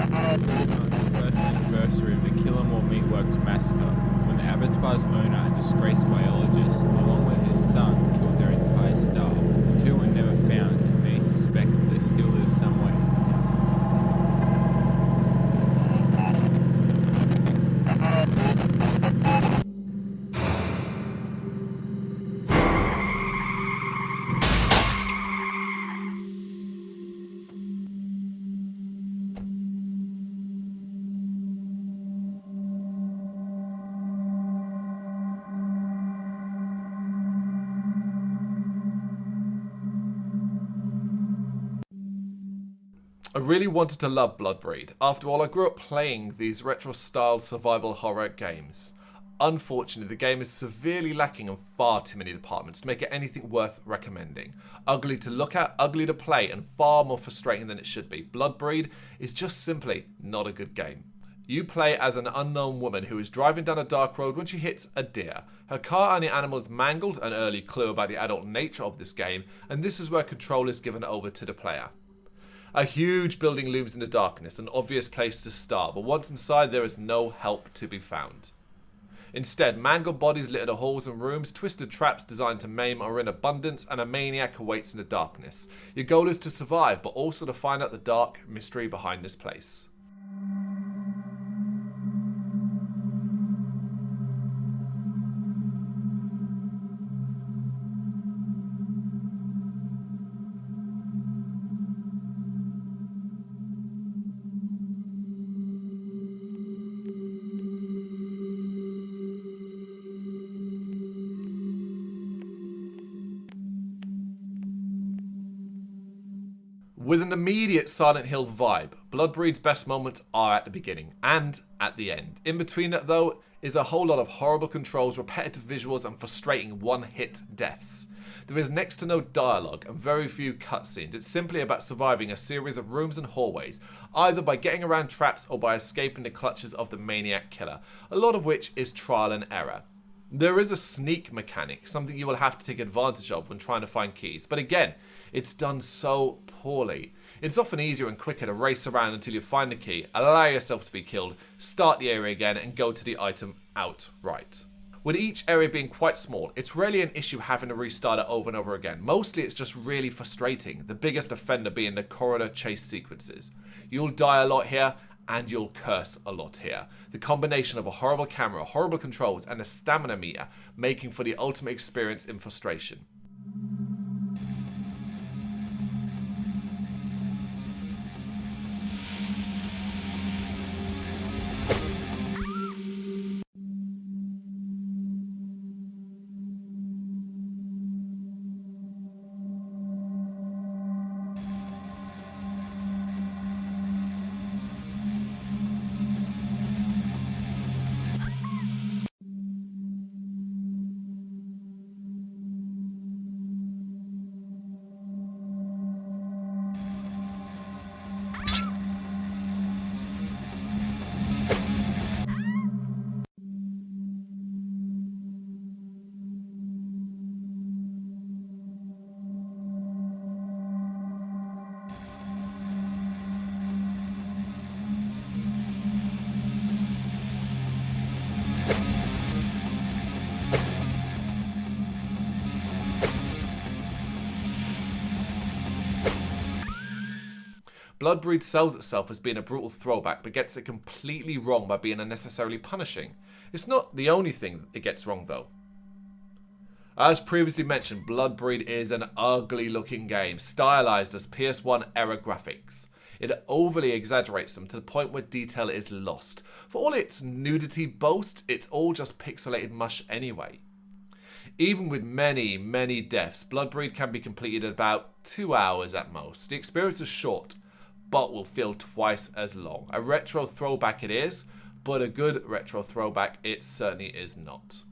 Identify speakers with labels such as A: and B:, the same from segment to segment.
A: Marks the first anniversary of the Kill 'Em All Meatworks massacre, when the abattoir's owner and disgraced biologist, along with his son, killed their entire staff. The two were never found, and many suspect that they still live somewhere.
B: I really wanted to love Bloodbreed. After all, I grew up playing these retro-styled survival horror games. Unfortunately, the game is severely lacking in far too many departments to make it anything worth recommending. Ugly to look at, ugly to play, and far more frustrating than it should be. Bloodbreed is just simply not a good game. You play as an unknown woman who is driving down a dark road when she hits a deer. Her car and the animal is mangled, an early clue about the adult nature of this game, and this is where control is given over to the player. A huge building looms in the darkness, an obvious place to start, but once inside there is no help to be found. Instead, mangled bodies litter the halls and rooms, twisted traps designed to maim are in abundance, and a maniac awaits in the darkness. Your goal is to survive, but also to find out the dark mystery behind this place. With an immediate Silent Hill vibe, Bloodbreed's best moments are at the beginning and at the end. In between that though is a whole lot of horrible controls, repetitive visuals and frustrating one-hit deaths. There is next to no dialogue and very few cutscenes. It's simply about surviving a series of rooms and hallways, either by getting around traps or by escaping the clutches of the maniac killer, a lot of which is trial and error. There is a sneak mechanic, something you will have to take advantage of when trying to find keys, but again, it's done so poorly. It's often easier and quicker to race around until you find the key, allow yourself to be killed, start the area again and go to the item outright. With each area being quite small, it's rarely an issue having to restart it over and over again. Mostly it's just really frustrating, the biggest offender being the corridor chase sequences. You'll die a lot here, and you'll curse a lot here. The combination of a horrible camera, horrible controls, and a stamina meter making for the ultimate experience in frustration. Bloodbreed sells itself as being a brutal throwback, but gets it completely wrong by being unnecessarily punishing. It's not the only thing it gets wrong though. As previously mentioned, Bloodbreed is an ugly looking game, stylized as PS1 era graphics. It overly exaggerates them to the point where detail is lost. For all its nudity boast, it's all just pixelated mush anyway. Even with many, many deaths, Bloodbreed can be completed in about 2 hours at most. The experience is short, but will feel twice as long. A retro throwback it is, but a good retro throwback it certainly is not.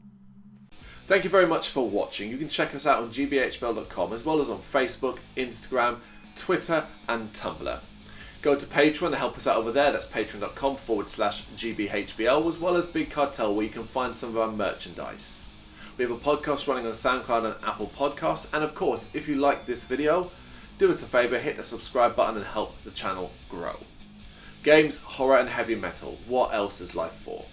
B: Thank you very much for watching. You can check us out on GBHBL.com as well as on Facebook, Instagram, Twitter and Tumblr. Go to Patreon to help us out over there. That's patreon.com/GBHBL, as well as Big Cartel, where you can find some of our merchandise. We have a podcast running on SoundCloud and Apple Podcasts, and of course, if you like this video, do us a favour, hit the subscribe button and help the channel grow. Games, horror, and heavy metal. What else is life for?